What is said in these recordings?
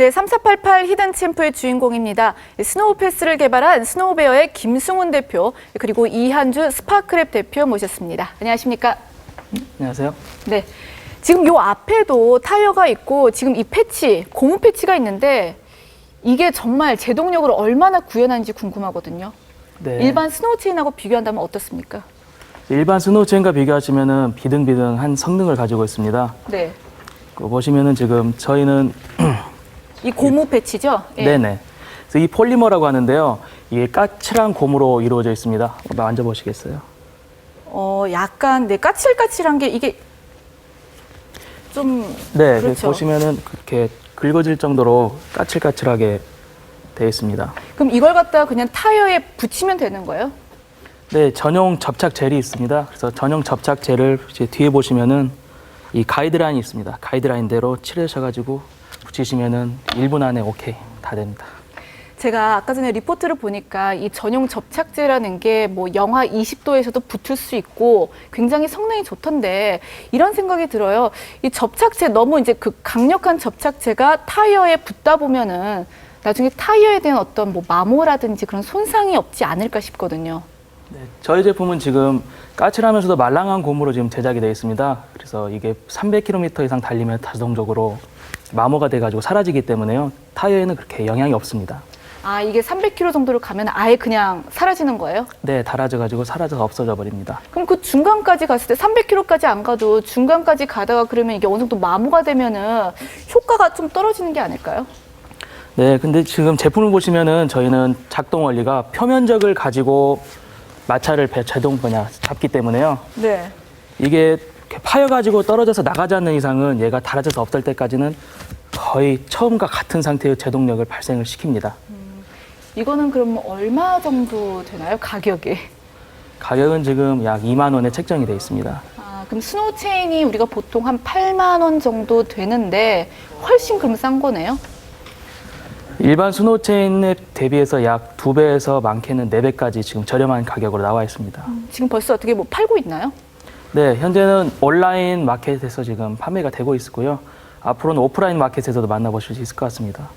네, 3488 히든 챔프의 주인공입니다. 스노우 패스를 개발한 스노우베어의 김승훈 대표, 그리고 이한주 스파크랩 대표 모셨습니다. 안녕하십니까? 안녕하세요. 네, 지금 요 앞에도 타이어가 있고 지금 이 패치, 고무 패치가 있는데 이게 정말 제동력을 얼마나 구현하는지 궁금하거든요. 네. 일반 스노우 체인하고 비교한다면 어떻습니까? 일반 스노우 체인과 비교하시면은 비등비등한 성능을 가지고 있습니다. 네, 보시면은 지금 저희는 이 고무 패치죠? 예. 네네. 그래서 이 폴리머라고 하는데요. 이게 까칠한 고무로 이루어져 있습니다. 만져보시겠어요? 약간 까칠까칠한 게 이게 좀 네, 그렇죠. 보시면은 그렇게 긁어질 정도로 까칠까칠하게 되어 있습니다. 그럼 이걸 갖다가 그냥 타이어에 붙이면 되는 거예요? 네, 전용 접착 젤이 있습니다. 그래서 전용 접착 젤을 이제 뒤에 보시면은 이 가이드라인이 있습니다. 가이드라인대로 칠하셔가지고 붙이시면은 1분 안에 오케이 다 됩니다. 제가 아까 전에 리포트를 보니까 이 전용 접착제라는 게 뭐 영하 20도에서도 붙을 수 있고 굉장히 성능이 좋던데 이런 생각이 들어요. 이 접착제 너무 이제 그 강력한 접착제가 타이어에 붙다 보면은 나중에 타이어에 대한 어떤 뭐 마모라든지 그런 손상이 없지 않을까 싶거든요. 네, 저희 제품은 지금 까칠하면서도 말랑한 고무로 지금 제작이 되어 있습니다. 그래서 이게 300km 이상 달리면 자동적으로 마모가 돼가지고 사라지기 때문에요. 타이어에는 그렇게 영향이 없습니다. 아, 이게 300km 정도를 가면 아예 그냥 사라지는 거예요? 네, 닳아져가지고 사라져서 없어져 버립니다. 그럼 그 중간까지 갔을 때 300km까지 안 가도 중간까지 가다가 그러면 이게 어느 정도 마모가 되면은 효과가 좀 떨어지는 게 아닐까요? 네, 근데 지금 제품을 보시면은 저희는 작동 원리가 표면적을 가지고 마찰을 잡기 때문에요. 네. 이게 이렇게 파여가지고 떨어져서 나가지 않는 이상은 얘가 닳아져서 없을 때까지는 거의 처음과 같은 상태의 제동력을 발생을 시킵니다. 이거는 그럼 얼마 정도 되나요? 가격이? 가격은 지금 약 2만 원에 책정이 되어 있습니다. 아, 그럼 스노우 체인이 우리가 보통 한 8만 원 정도 되는데 훨씬 그럼 싼 거네요? 일반 스노우 체인에 대비해서 약 2배에서 많게는 4배까지 지금 저렴한 가격으로 나와 있습니다. 지금 벌써 어떻게 뭐 팔고 있나요? 네, 현재는 온라인 마켓에서 지금 판매가 되고 있고요. 앞으로는 오프라인 마켓에서도 만나보실 수 있을 것 같습니다.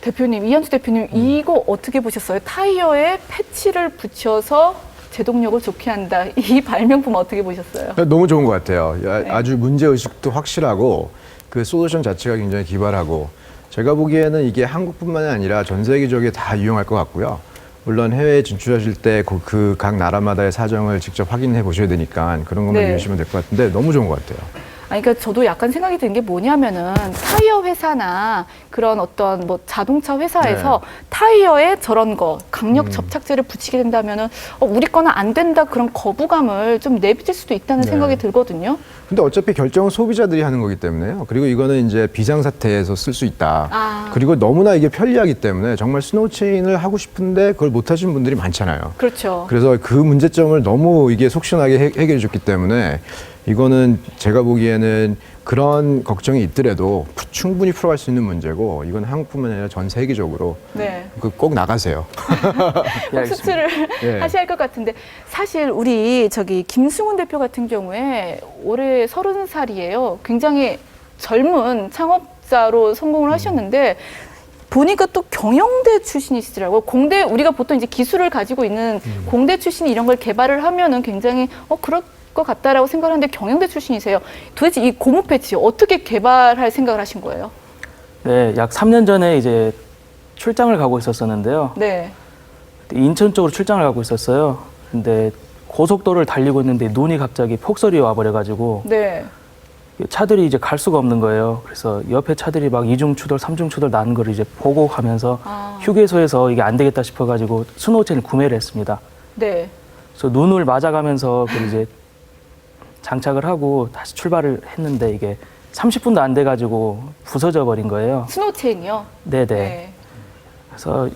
대표님, 이한주 대표님, 이거 어떻게 보셨어요? 타이어에 패치를 붙여서 제동력을 좋게 한다. 이 발명품 어떻게 보셨어요? 너무 좋은 것 같아요. 아주 문제의식도 확실하고 그 솔루션 자체가 굉장히 기발하고 제가 보기에는 이게 한국뿐만이 아니라 전 세계적으로 다 유용할 것 같고요. 물론 해외에 진출하실 때 그 각 나라마다의 사정을 직접 확인해 보셔야 되니까 그런 것만 네. 이해하시면 될 것 같은데 너무 좋은 것 같아요. 아니, 그러니까 저도 약간 생각이 드는 게 뭐냐면은 타이어 회사나 그런 어떤 뭐 자동차 회사에서 타이어에 저런 거 강력 접착제를 붙이게 된다면은 우리 거는 안 된다 그런 거부감을 좀 내비칠 수도 있다는 네. 생각이 들거든요. 근데 어차피 결정은 소비자들이 하는 거기 때문에요. 그리고 이거는 이제 비상사태에서 쓸 수 있다. 아. 그리고 너무나 이게 편리하기 때문에 정말 스노우 체인을 하고 싶은데 그걸 못 하시는 분들이 많잖아요. 그렇죠. 그래서 그 문제점을 너무 이게 속시원하게 해결해 줬기 때문에 이거는 제가 보기에는 그런 걱정이 있더라도 충분히 풀어갈 수 있는 문제고 이건 한국뿐만 아니라 전 세계적으로 네. 꼭 나가세요. 꼭 수출을 예. 하셔야 할 것 같은데 사실 우리 김승훈 대표 같은 경우에 올해 30살이에요. 굉장히 젊은 창업자로 성공을 하셨는데 보니까 또 경영대 출신이시더라고요. 공대, 우리가 보통 이제 기술을 가지고 있는 공대 출신이 이런 걸 개발을 하면은 굉장히 그럴 것 같다라고 생각하는데 경영대 출신이세요. 도대체 이 고무 패치 어떻게 개발할 생각을 하신 거예요? 네, 약 3년 전에 이제 출장을 가고 있었는데요. 네. 인천 쪽으로 출장을 가고 있었어요. 근데 고속도로를 달리고 있는데 눈이 갑자기 폭설이 와버려가지고 네. 차들이 이제 갈 수가 없는 거예요. 그래서 옆에 차들이 막 이중 추돌, 삼중 추돌 나는 걸 이제 보고 가면서 휴게소에서 이게 안 되겠다 싶어가지고 스노우 체인을 구매를 했습니다. 네. 그래서 눈을 맞아가면서 그 이제 장착을 하고 다시 출발을 했는데 이게 30분도 안 돼가지고 부서져 버린 거예요. 스노우 체인이요? 네네. 네. 그래서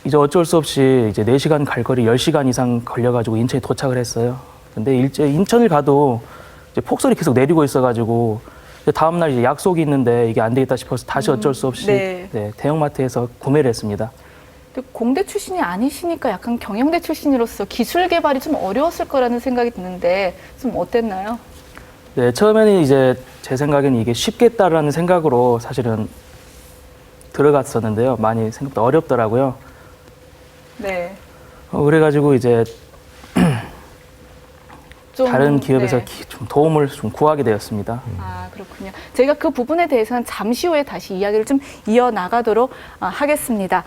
이제 어쩔 수 없이 이제 4시간 갈 거리 10시간 이상 걸려가지고 인천에 도착을 했어요. 근데 인천을 가도 이제 폭설이 계속 내리고 있어가지고 다음날 이제 약속이 있는데 이게 안 되겠다 싶어서 다시 어쩔 수 없이 네. 대형마트에서 구매를 했습니다. 근데 공대 출신이 아니시니까 약간 경영대 출신으로서 기술 개발이 좀 어려웠을 거라는 생각이 드는데 좀 어땠나요? 네, 처음에는 이제 제 생각에는 이게 쉽겠다라는 생각으로 사실은 들어갔었는데요. 많이 생각보다 어렵더라고요. 네. 그래가지고 이제 좀, 다른 기업에서 네. 좀 도움을 좀 구하게 되었습니다. 아, 그렇군요. 저희가 그 부분에 대해서는 잠시 후에 다시 이야기를 좀 이어나가도록 하겠습니다.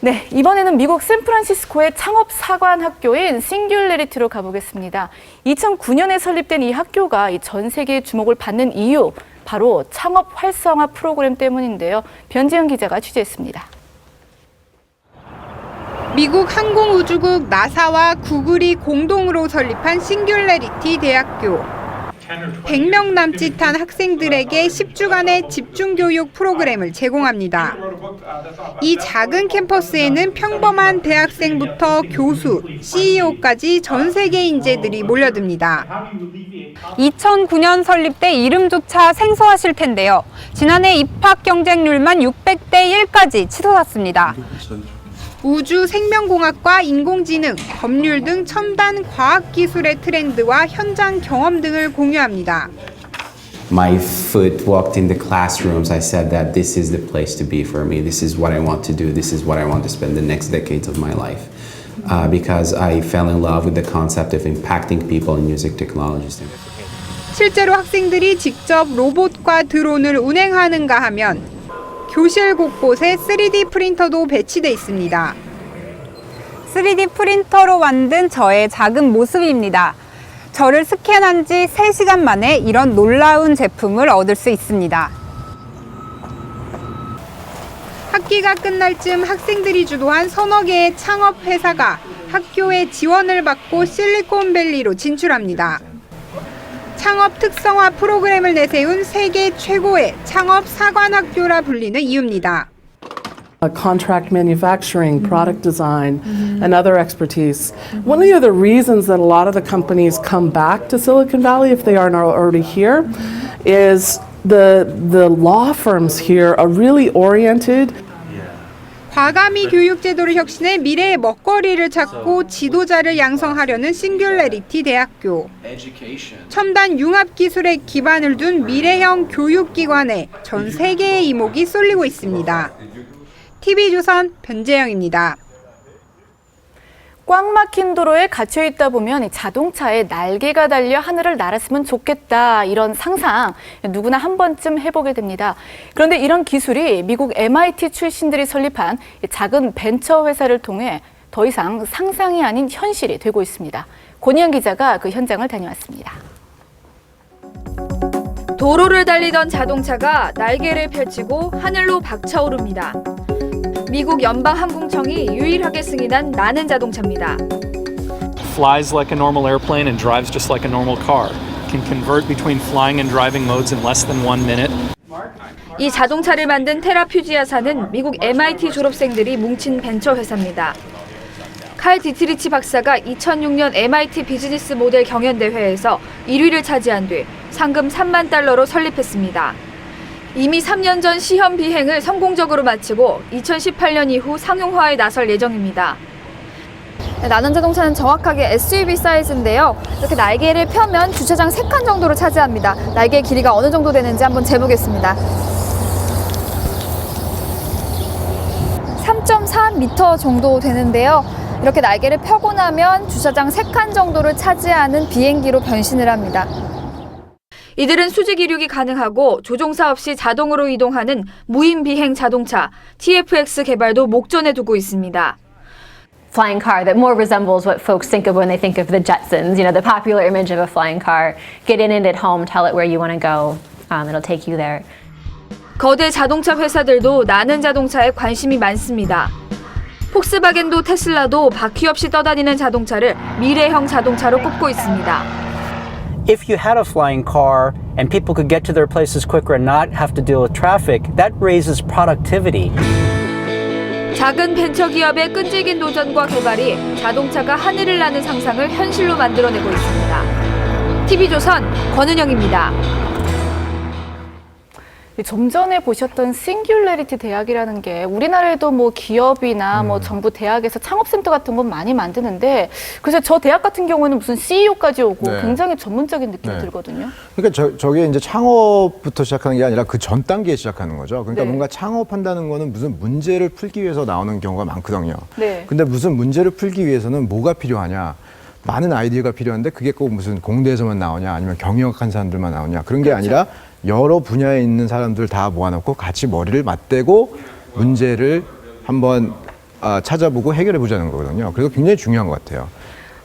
네, 이번에는 미국 샌프란시스코의 창업 사관 학교인 싱귤레리티로 가보겠습니다. 2009년에 설립된 이 학교가 전 세계의 주목을 받는 이유, 바로 창업 활성화 프로그램 때문인데요. 변지영 기자가 취재했습니다. 미국 항공우주국 나사와 구글이 공동으로 설립한 싱귤레리티 대학교. 100명 남짓한 학생들에게 10주간의 집중교육 프로그램을 제공합니다. 이 작은 캠퍼스에는 평범한 대학생부터 교수, CEO까지 전 세계 인재들이 몰려듭니다. 2009년 설립 때 이름조차 생소하실 텐데요. 지난해 입학 경쟁률만 600대 1까지 치솟았습니다. 우주 생명공학과 인공지능, 법률 등 첨단 과학기술의 트렌드와 현장 경험 등을 공유합니다. My foot walked in the classrooms, I said that this is the place to be for me. This is what I want to do. This is what I want to spend the next decades of my life. Because I fell in love with the concept of impacting people in music technologies. 실제로 학생들이 직접 로봇과 드론을 운행하는가 하면 교실 곳곳에 3D 프린터도 배치돼 있습니다. 3D 프린터로 만든 저의 작은 모습입니다. 저를 스캔한 지 3시간 만에 이런 놀라운 제품을 얻을 수 있습니다. 학기가 끝날 쯤 학생들이 주도한 서너 개의 창업 회사가 학교의 지원을 받고 실리콘밸리로 진출합니다. 창업 특성화 프로그램을 내세운 세계 최고의 창업 사관학교라 불리는 이유입니다. Contract manufacturing, product design, and other expertise. One of the reasons that a lot of the companies come back to Silicon Valley if they aren't already here is the law firms here are really oriented. 과감히 교육 제도를 혁신해 미래의 먹거리를 찾고 지도자를 양성하려는 싱귤레리티 대학교. 첨단 융합 기술에 기반을 둔 미래형 교육기관에 전 세계의 이목이 쏠리고 있습니다. TV조선 변재영입니다. 꽉 막힌 도로에 갇혀 있다 보면 자동차에 날개가 달려 하늘을 날았으면 좋겠다, 이런 상상 누구나 한 번쯤 해보게 됩니다. 그런데 이런 기술이 미국 MIT 출신들이 설립한 작은 벤처 회사를 통해 더 이상 상상이 아닌 현실이 되고 있습니다. 권희연 기자가 그 현장을 다녀왔습니다. 도로를 달리던 자동차가 날개를 펼치고 하늘로 박차오릅니다. 미국 연방항공청이 유일하게 승인한 나는 자동차입니다. Flies like a normal airplane and drives just like a normal car. Can convert between flying and driving modes in less than 1 minute. 이 자동차를 만든 테라퓨지아사는 미국 MIT 졸업생들이 뭉친 벤처 회사입니다. 칼 디트리치 박사가 2006년 MIT 비즈니스 모델 경연대회에서 1위를 차지한 뒤 상금 $30,000로 설립했습니다. 이미 3년 전 시험 비행을 성공적으로 마치고 2018년 이후 상용화에 나설 예정입니다. 나는 자동차는 정확하게 SUV 사이즈인데요. 이렇게 날개를 펴면 주차장 3칸 정도를 차지합니다. 날개의 길이가 어느 정도 되는지 한번 재보겠습니다. 3.4m 정도 되는데요. 이렇게 날개를 펴고 나면 주차장 3칸 정도를 차지하는 비행기로 변신을 합니다. 이들은 수직 이륙이 가능하고 조종사 없이 자동으로 이동하는 무인 비행 자동차 TFX 개발도 목전에 두고 있습니다. Flying car that more resembles what folks think of when they think of the Jetsons, you know, the popular image of a flying car. Get in it at home, tell it where you want to go. It'll take you there. 거대 자동차 회사들도 나는 자동차에 관심이 많습니다. 폭스바겐도 테슬라도 바퀴 없이 떠다니는 자동차를 미래형 자동차로 꼽고 있습니다. If you had a flying car and people could get to their places quicker and not have to deal with traffic, that raises productivity. 작은 벤처 기업의 끈질긴 도전과 개발이 자동차가 하늘을 나는 상상을 현실로 만들어내고 있습니다. TV조선 권은영입니다. 좀 전에 보셨던 싱귤레리티 대학이라는 게 우리나라에도 뭐 기업이나 뭐 정부 대학에서 창업센터 같은 건 많이 만드는데 그래서 저 대학 같은 경우는 무슨 CEO까지 오고 네. 굉장히 전문적인 느낌이 네. 들거든요. 그러니까 저게 이제 창업부터 시작하는 게 아니라 그 전 단계에 시작하는 거죠. 그러니까 네. 뭔가 창업한다는 거는 무슨 문제를 풀기 위해서 나오는 경우가 많거든요. 네. 근데 무슨 문제를 풀기 위해서는 뭐가 필요하냐? 많은 아이디어가 필요한데 그게 꼭 무슨 공대에서만 나오냐 아니면 경영학한 사람들만 나오냐 그런 게 아니라 여러 분야에 있는 사람들 다 모아놓고 같이 머리를 맞대고 문제를 한번 찾아보고 해결해 보자는 거거든요. 그래서 굉장히 중요한 것 같아요.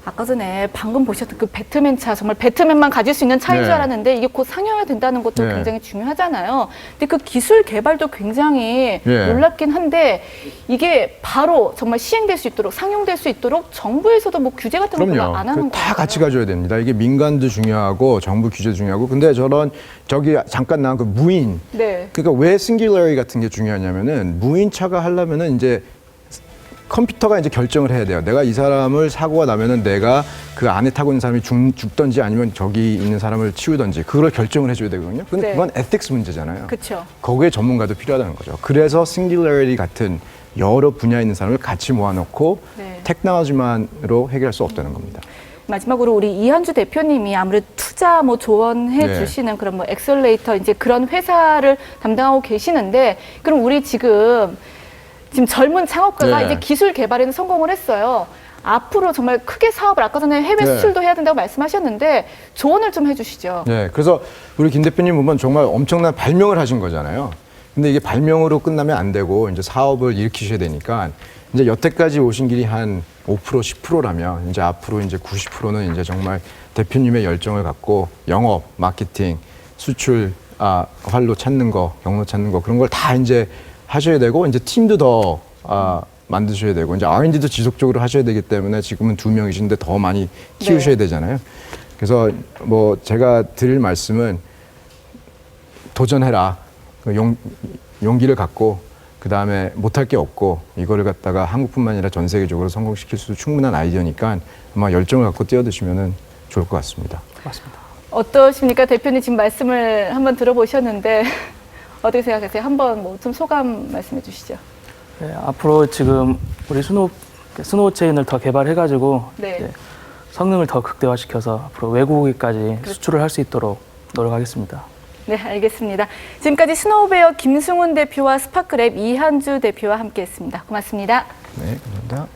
아까 전에 방금 보셨던 그 배트맨 차 정말 배트맨만 가질 수 있는 차인 네. 줄 알았는데 이게 곧 상용화 된다는 것도 네. 굉장히 중요하잖아요. 근데 그 기술 개발도 굉장히 네. 놀랍긴 한데 이게 바로 정말 시행될 수 있도록 상용될 수 있도록 정부에서도 뭐 규제 같은 거 별로 그럼요. 안 하는 다 거예요. 같이 가져야 됩니다. 이게 민간도 중요하고 정부 규제도 중요하고 근데 저기 잠깐 나온 그 무인 네. 그러니까 왜 싱귤러리 같은 게 중요하냐면은 무인차가 하려면은 이제 컴퓨터가 이제 결정을 해야 돼요. 내가 이 사람을 사고가 나면은 내가 그 안에 타고 있는 사람이 죽던지 아니면 저기 있는 사람을 치우던지 그걸 결정을 해줘야 되거든요. 근데 네. 그건 에틱스 문제잖아요. 그렇죠. 거기에 전문가도 필요하다는 거죠. 그래서 싱귤러리 같은 여러 분야에 있는 사람을 같이 모아놓고 네. 테크놀로지만으로 해결할 수 없다는 겁니다. 마지막으로 우리 이한주 대표님이 아무래도 투자 뭐 조언해 네. 주시는 그런 뭐 엑셀레이터 이제 그런 회사를 담당하고 계시는데 그럼 우리 지금 젊은 창업가가 네. 이제 기술 개발에는 성공을 했어요. 앞으로 정말 크게 사업을 아까 전에 해외 네. 수출도 해야 된다고 말씀하셨는데 조언을 좀 해주시죠. 네, 그래서 우리 김 대표님 보면 정말 엄청난 발명을 하신 거잖아요. 근데 이게 발명으로 끝나면 안 되고 이제 사업을 일으키셔야 되니까 이제 여태까지 오신 길이 한 5%, 10%라면 이제 앞으로 이제 90%는 이제 정말 대표님의 열정을 갖고 영업, 마케팅, 수출, 활로 찾는 거, 경로 찾는 거 그런 걸 다 이제 하셔야 되고 이제 팀도 더 만드셔야 되고 이제 R&D도 지속적으로 하셔야 되기 때문에 지금은 2명이신데 더 많이 키우셔야 되잖아요. 그래서 뭐 제가 드릴 말씀은 도전해라. 용기를 갖고 그 다음에 못할 게 없고 이거를 갖다가 한국뿐만 아니라 전 세계적으로 성공시킬 수도 충분한 아이디어니까 아마 열정을 갖고 뛰어드시면 좋을 것 같습니다. 맞습니다. 어떠십니까? 대표님 지금 말씀을 한번 들어보셨는데 어떻게 생각하세요? 한번 뭐 좀 소감 말씀해 주시죠. 네, 앞으로 지금 우리 스노우 체인을 더 개발해가지고 네. 이제 성능을 더 극대화시켜서 앞으로 외국에까지 수출을 할 수 있도록 노력하겠습니다. 네, 알겠습니다. 지금까지 스노우베어 김승훈 대표와 스파크랩 이한주 대표와 함께했습니다. 고맙습니다. 네, 감사합니다.